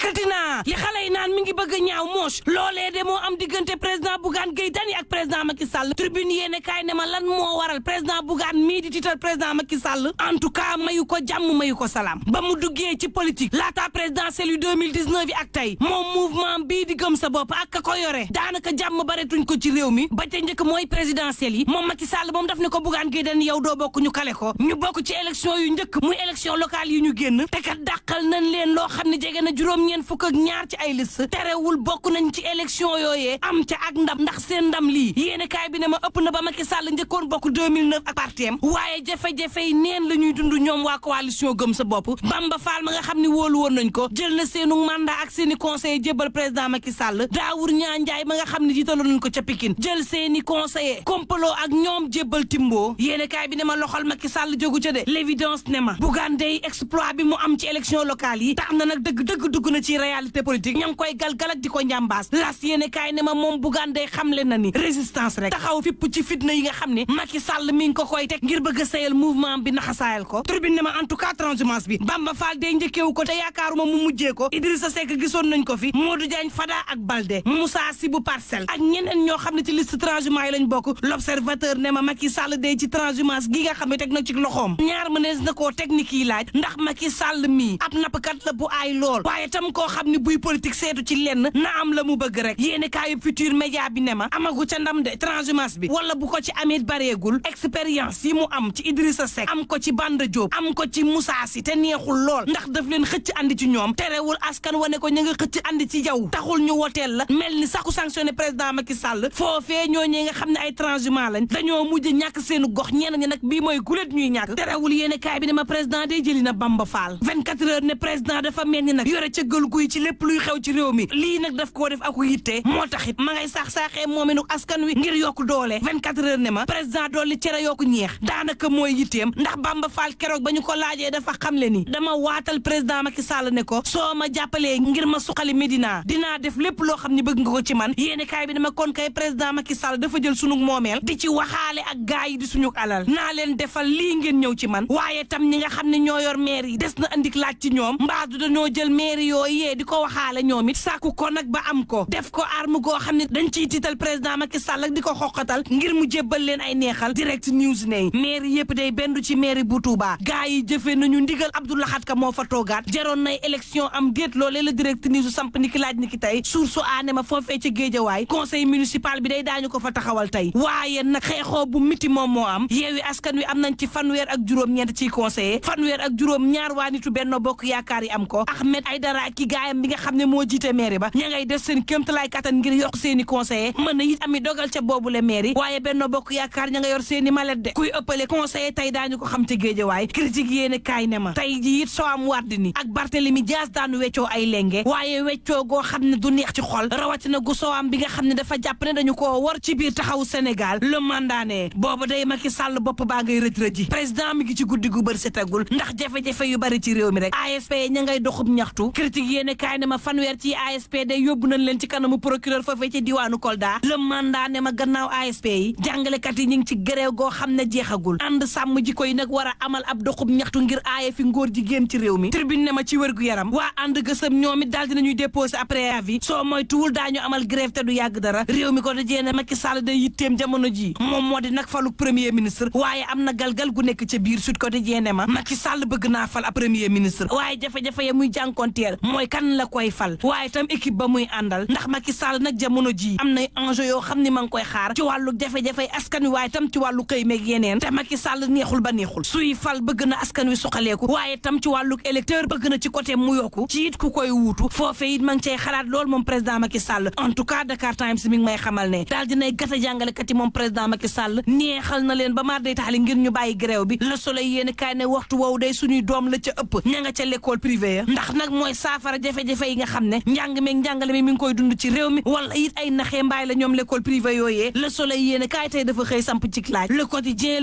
dikkati naa li xale yi naan mi ngi bëgg a ñaaw moos loolee de moo am diggante président Bougane Gueye Dany ak président Macky Sall tribune yéene kaay ne ma lan moo waral président Bougane mii di tiital président Macky Sall en tout cas mayu ko jàmm mayu ko salaam ba mu duggee ci politique laata présidentielle yu 2019 yi ak tey moom mouvement bii di gëm sa bopp ak ka ko yore daanaka jàmm baretuñ ko ci réew mi ba ca njëkk mooy présidentielle yi moom Macky Sall moom daf ne ko Bougane Gueye Dany yow doo bokk ñu kale ko ñu bokk ci élection yu njëkk muy élection locale yi ñu génn te kat dàqal nañ leen loo xam ne jege na juróom-ñeent fukk ak ñaar ci ay liste terewul bokk nañ ci élection yooyee am ca ak ndam ndax seen ndam lii yéene kaay bi ne ma ëpp na ba Macky Sall njëkkoon bokk 2009 ak partem waaye jafe-jafe yi neen la ñuy dund ñoom waa coalition gëm sa bopp Bamba Fall ma nga xam ne wóolu woon nañ ko jël na seenu mandat ak seeni conseiller jébal président Macky Sall Daawur Ñaa Njaay ma nga xam ne jiitaloon nañ ko ca Pikine jël seeni conseiller complot ak ñoom jébal Timbo yéene kaay bi ne ma loxol Macky Sall jógu ca de l'évidence ne ma Bougane day exploit bi mu am ci élection locale yi tax na nag dëgg dugg na ci réalité politique ña ngi koy galgalak di ko njàmbaas las yéene kaay ne ma moom Bougane day xamle na ni résistance rek taxaw fipp ci fitna yi nga xam ne Macky Sall mi ngi ko koy teg ngir bëgg a sayal mouvement bi naxasaayal ko tribune ne ma en tout cas transhumance bi Bamba Fall day njëkkeewu ko te yaakaaruma mu mujjee ko Idrissa Seck gisoon nañ ko fi Modou Diagne Fada ak Balde Moussa Sy bu Parcelles ak ñeneen ñoo xam ne ci liste transhumance yi lañ bokk l'observateur ne ma Macky Sall day ci transhumance gi nga xam ne teg na ci loxoom ñaar mënees na koo technique yi laaj ndax Macky Sall mii ab nappkat la bu aay lool waaye tam koo xam ne buy politique seetu ci lenn na am la mu bëgg rek yéeni kaayu futur média bi ne ma amagu ca ndam de transhumance bi wala bu ko ci amee bareegul expérience yi mu am ci Idrissa Seck am ko ci Banda Diop am ko ci Moussa Sy te neexul lool ndax daf leen xëcc andi ci ñoom terewul askan wane ko ñu nga xëcc andi ci jaw taxul ñu woteel la mel ni sax ku sanctionné président Macky Sall foofee ñooñee nga xam ne ay transhumant lañ dañoo mujj ñàkk seenu gox ñenn ñi nag bii mooy gulet ñuy ñàkk terewul yéene kaay bi ne ma président day jëli na Bamba Fall 24 heures ne président dafa mel ni nag yore ca gël guy ci lépp luy xew ci réew mi lii nag daf koo def aku yitte moo taxit ma ngay saax-saaxee moominu askan wi ngir yokku doole 24 heures ne ma président doolli cere yokku ñeex daanaka mooy yitteem ndax Bamba Fall keroog ba ñu ko laajee dafa xamle ni dama waatal président Macky Sall ne ko soo ma jàppalee ngir ma suqali Médina dinaa def lépp loo xam ne bëgg nga ko ci man yéene kaay bi dama kon kay président Macky Sall dafa jël sunu moomeel di ci waxaale ak gaay yi di suñu alal naa leen defal lii ngeen ñëw ci man waaye tam ñi nga xam ne ñoo yor maire yi des na andik laaj ci ñoom mbaadu dañoo jël maire yooyu yee di ko waxaale ñoom it sàkku ko nag ba am ko def ko arme goo xam ne dañ ciy tiital président Macky Sall ak di ko xoqatal ngir mu jébbal leen ay neexal direct news ne maire yëpp day bendu ci maire bu Touba gaay yi jëfee nañu ndigal Abdou Lahad Ka moo fa toogaat jaroon nay élection am déet loolee la direct news samp ni ki laaj ni ki tey source aane ma foofee ca Géejawaay conseil municipal bi day daañu ko fa taxawal tey waaye nag xeexoo bu miti moom moo am yeewi askan wi am nañ ci fanweer ak juróom-ñeent ciy conseiller fanweer ak juróom ñaar waa nitu Benno Bokk Yaakaar yi am ko Ahmed Aïdara ki gaayam bi nga xam ne moo jiite maire ba ña ngay def seen kéemtalaay kattan ngir yokk seeni conseiller mën na it ami dogal ca boobule maire yi waaye Benno Bokk Yaakaar ña nga yor seeni malet de kuy ëppale conseiller tey daañu ko xam ci Géejawaay critique yéene kaay ne ma tey ji it soo am wàdd ni ak Barthélemy Dias daanu weccoo ay lenge waaye weccoo goo xam ne du neex ci xol rawatina gu soo am bi nga xam ne dafa jàpp ne dañu koo war ci biir taxawu Sénégal le mandat ne boobu day Macky Sall bopp baa ngay rëj-rëji président mi ngi ci guddi gu bër setagul ndax jafe-jafe yu bari ci réew mi rek ASP ña ngay doxub ñaxtu critique yéene kaay ne ma fanweer ci ASP day yóbbu nañ leen ci kanamu procureur foofee ci diwaanu Kolda le mandat ne ma gannaaw ASP yi jàngalekat yi ñu ngi ci gréew goo xam ne jeexagul ànd sàmm jikko yi nag war a amal ab doxub ñaxtu ngir aaye fi ngóor jigéen ci réew mi tribune ne ma ci wérgu yaram waa ànd gësëm ñoom it daal dinañuy déposé après avis soo mooy tuwul daañu amal grève te du yàgg dara réew mi ko dajee ne Macky Sall day yitteem jamono ji moom moo di nag faluk premier ministre waaye am na galgal gu nekk ca biir Sud Quotidien ne ma Macky Sall bëgg naa fal ab premier ministre waaye jafe-jafe ya muy jànkonteel mooy kan la koy fal waaye tam équipe ba muy àndal ndax Macky Sall nag jamono ji am nay enjeu yoo xam ne ma ngi koy xaar ci wàllu jafe-jafe askan wi waaye tam ci wàllu xëy meeg yeneen te Macky Sall neexul ba neexul suy fal bëgg na askan wi suqaleeku waaye tam ci wàllu électeur bëgg na ci côté mu yokku ci it ku koy wuutu foofee it ma ngi cay xalaat lool moom président Macky Sall en tout cas Dakar Times mi ngi may xamal ne daal dinay gata jàngalekat yi moom président Macky Sall neexal na leen ba maar day taxali ngir ñu bàyyi grève bi Le Soleil yéen kaay ne waxtu woowu day suñuy doom la ca ëpp ña nga ca l'école privée ya ndax nag mooy saafara jafe-jafe yi nga xam ne njàng meeg njàngale mi ngi koy dund ci réew mi wala it ay naxee mbaay la ñoom l'école privée yooyee Le Soleil yéen kaay tey dafa xëy samp ci laaj Le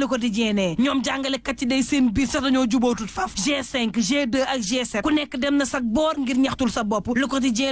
Quotidien ne ñoom jàngalekat yi day seen biir sax dañoo jubootut faf G5 G2 ak G7 ku nekk dem na sa boor ngir ñaxtul sa bopp Le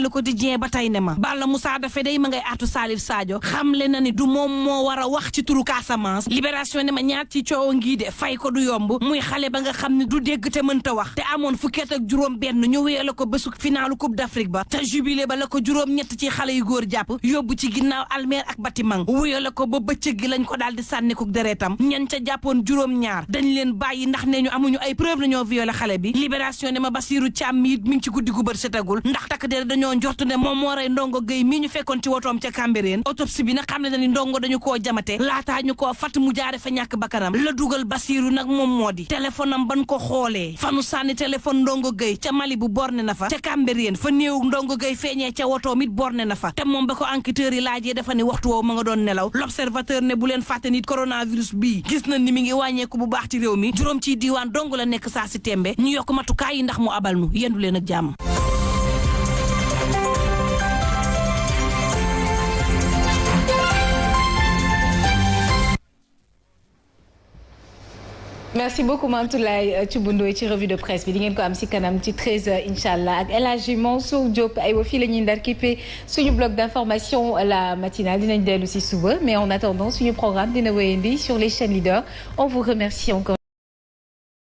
Quotidien ba tey ne ma Balla Moussa dafe day ma ngay artu Salif Sadio xamle na ni du moom moo war a wax ci turu Casamance Libération ne ma ñaar ci coow ngii de fay ko du yomb muy xale ba nga xam ne du dégg te mënta wax te amoon fukki at ak juróom benn ñu wéyale ko bésuk finalu coupe d'Afrique ba te jubilé ba la ko juróom-ñett ci xale yu góor jàpp yóbbu ci ginnaaw almeer ak bâtiment wuyale ko ba bëccëg gi lañ ko daal di sànnikuk deretam ñan ca jàppoon juróom-ñaar dañ leen bàyyi ndax ne ñu amuñu ay preuve nañoo violé xale bi libération ne ma Basiru Caam mi ngi ci guddi gu bët setagul ndax takk der dañoo njortu ne moom moo rey Ndongo Gueye mii ñu fekkoon ci wotoom ca Cambérène autopsie bi nag xam ne dañu Ndongo dañu koo jamate laataa ñu koo fatt mu jaare fa ñàkk bakkanam la dugal Basiru nag moom moo di téléphone am ban ko xoolee fanu sànni téléphone Ndongo Gueye ca Mali bu borne na fa ca Cambérène fa néew Ndongo Gueye feeñee ca wotoom it borne na fa te moom ba ko enquêteurs yi laajee dafa ne waxtu woowu ma nga doon nelaw l'observateur ne bu leen fàtte nit coronavirus bii gis na ni mi ngi wàññeeku bu baax ci réew mi juróom ci diiwaan dong la nekk saa si tembe ñu yokk matukaay yi ndax mu abal nu yendu leen ak jàmm. merci beaucoup Mantoulaye Thioub Ndoye ci revue de presse bi di ngeen ko am ci kanam ci 13h incha allah ak El Hadji Mansour Diop aywa fii la ñuy ndar kippé suñu bloc d'information la matinale dinañ dellu ci suba mais en attendant suñu programme dina wéyandi sur les chaînes leaders on vous remercie encore.